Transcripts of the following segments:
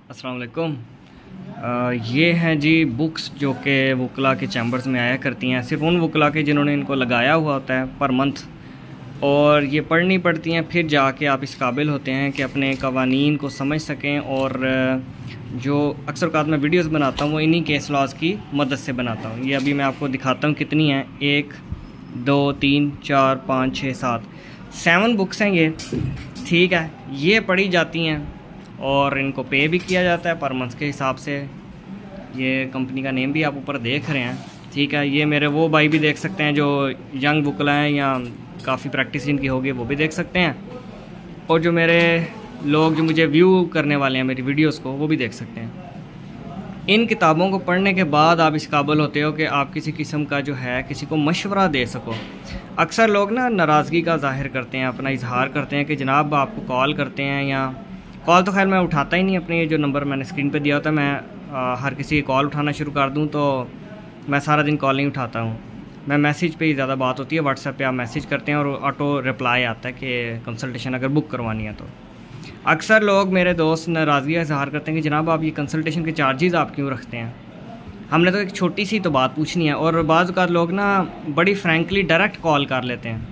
अस्सलाम वालेकुम। ये हैं जी बुक्स जो कि वकला के चैम्बर्स में आया करती हैं, सिर्फ उन वकला के जिन्होंने इनको लगाया हुआ होता है पर मंथ, और ये पढ़नी पड़ती हैं। फिर जाके आप इस काबिल होते हैं कि अपने कवानीन को समझ सकें। और जो अक्सर औक़ात मैं वीडियोस बनाता हूँ वो इन्हीं केस लॉज की मदद से बनाता हूँ। ये अभी मैं आपको दिखाता हूँ कितनी हैं, 1 2 3 4 5 6 7 बुक्स हैं ये, ठीक है। ये पढ़ी जाती हैं और इनको पे भी किया जाता है पर मंथ के हिसाब से। ये कंपनी का नेम भी आप ऊपर देख रहे हैं, ठीक है। ये मेरे वो भाई भी देख सकते हैं जो यंग वकला हैं या काफ़ी प्रैक्टिस जिनकी होगी वो भी देख सकते हैं, और जो मेरे लोग जो मुझे व्यू करने वाले हैं मेरी वीडियोस को वो भी देख सकते हैं। इन किताबों को पढ़ने के बाद आप इस काबिल होते हो कि आप किसी किस्म का जो है किसी को मशवरा दे सको। अक्सर लोग ना नाराज़गी का ज़ाहिर करते हैं, अपना इजहार करते हैं कि जनाब आपको कॉल करते हैं, या कॉल तो खैर मैं उठाता ही नहीं। अपने ये जो नंबर मैंने स्क्रीन पे दिया होता है, मैं हर किसी की कॉल उठाना शुरू कर दूं तो मैं सारा दिन कॉल नहीं उठाता हूं। मैं मैसेज पे ही ज़्यादा बात होती है। व्हाट्सएप पे आप मैसेज करते हैं और ऑटो रिप्लाई आता है कि कंसल्टेशन अगर बुक करवानी है। तो अक्सर लोग मेरे दोस्त नाराज़गी का इजहार करते हैं कि जनाब आप ये कंसल्टेशन के चार्जेस आप क्यों रखते हैं, हमने तो एक छोटी सी तो बात पूछनी है। और बाज़ औक़ात लोग ना बड़ी फ्रैंकली डायरेक्ट कॉल कर लेते हैं,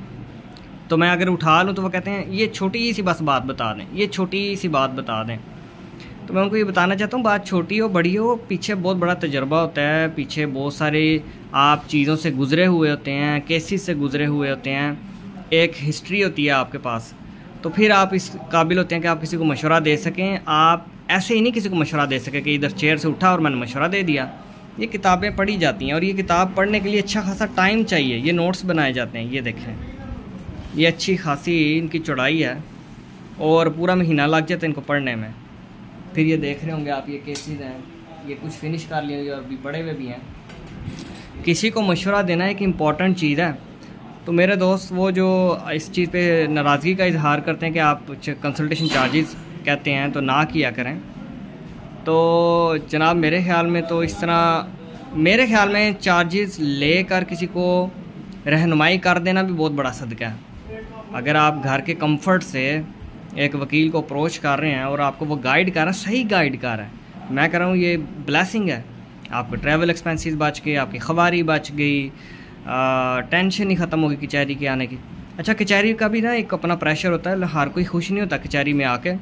तो मैं अगर उठा लूँ तो वो कहते हैं ये छोटी सी बस बात बता दें, ये छोटी सी बात बता दें। तो मैं उनको ये बताना चाहता हूँ बात छोटी हो बड़ी हो, पीछे बहुत बड़ा तजर्बा होता है, पीछे बहुत सारे आप चीज़ों से गुज़रे हुए होते हैं, केसेस से गुज़रे हुए होते हैं, एक हिस्ट्री होती है आपके पास। तो फिर आप इस काबिल होते हैं कि आप किसी को मशवरा दे सकें। आप ऐसे ही नहीं किसी को मशवरा दे सकें कि इधर चेयर से उठा और मैंने मशवरा दे दिया। ये किताबें पढ़ी जाती हैं और ये किताब पढ़ने के लिए अच्छा खासा टाइम चाहिए। ये नोट्स बनाए जाते हैं, ये देखें, ये अच्छी खासी इनकी चौड़ाई है और पूरा महीना लग जाता है इनको पढ़ने में। फिर ये देख रहे होंगे आप, ये केसेस हैं, ये कुछ फिनिश कर लिए और भी पढ़े हुए भी हैं। किसी को मशवरा देना एक इम्पॉर्टेंट चीज़ है। तो मेरे दोस्त वो जो इस चीज़ पे नाराज़गी का इजहार करते हैं कि आप कंसल्टेशन चार्जेस कहते हैं तो ना किया करें, तो जनाब मेरे ख़्याल में तो इस तरह, मेरे ख़्याल में चार्जेस लेकर किसी को रहनुमाई कर देना भी बहुत बड़ा सदका है। अगर आप घर के कंफर्ट से एक वकील को अप्रोच कर रहे हैं और आपको वो गाइड कर रहा है, सही गाइड कर रहा है, मैं कह रहा हूँ ये ब्लेसिंग है। आपके ट्रैवल एक्सपेंसेस बच गए, आपकी खबारी बच गई, टेंशन ही ख़त्म होगी कचहरी के आने की। अच्छा, कचहरी का भी ना एक अपना प्रेशर होता है, हर कोई खुश नहीं होता कचहरी में आके।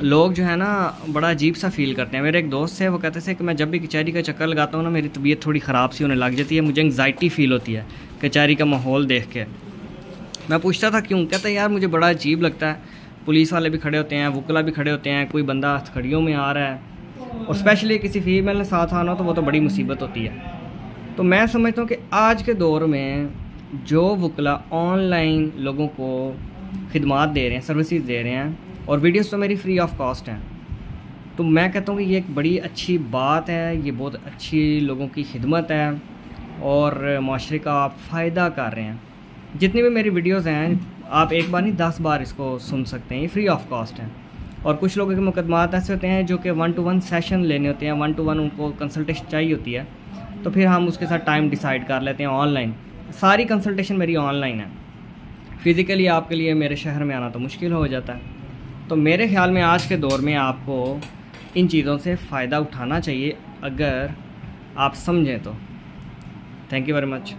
लोग जो है ना बड़ा अजीब सा फील करते हैं। मेरे एक दोस्त है, वो कहते थे कि मैं जब भी कचहरी का चक्कर लगाता हूँ ना मेरी तबीयत थोड़ी ख़राब सी होने लग जाती है, मुझे एंग्जाइटी फ़ील होती है कचहरी का माहौल देख के। मैं पूछता था क्यों, कहता यार मुझे बड़ा अजीब लगता है, पुलिस वाले भी खड़े होते हैं, वकला भी खड़े होते हैं, कोई बंदा हथकड़ियों में आ रहा है और स्पेशली किसी फीमेल ने साथ आना हो तो वो तो बड़ी मुसीबत होती है। तो मैं समझता हूँ कि आज के दौर में जो वकला ऑनलाइन लोगों को खिदमात दे रहे हैं, सर्विसेज दे रहे हैं, और वीडियोस तो मेरी फ्री ऑफ कॉस्ट हैं, तो मैं कहता हूँ कि ये एक बड़ी अच्छी बात है, ये बहुत अच्छी लोगों की खिदमत है और माशरे का आप फ़ायदा कर रहे हैं। जितनी भी मेरी वीडियोस हैं आप एक बार नहीं 10 बार इसको सुन सकते हैं, ये फ्री ऑफ कॉस्ट है। और कुछ लोगों के मुकदमात ऐसे होते हैं जो कि 1-to-1 सेशन लेने होते हैं, 1-to-1 उनको कंसल्टेशन चाहिए होती है, तो फिर हम उसके साथ टाइम डिसाइड कर लेते हैं ऑनलाइन। सारी कंसल्टेशन मेरी ऑनलाइन है, फ़िज़िकली आपके लिए मेरे शहर में आना तो मुश्किल हो जाता है। तो मेरे ख़्याल में आज के दौर में आपको इन चीज़ों से फ़ायदा उठाना चाहिए अगर आप समझें तो। Thank you very much.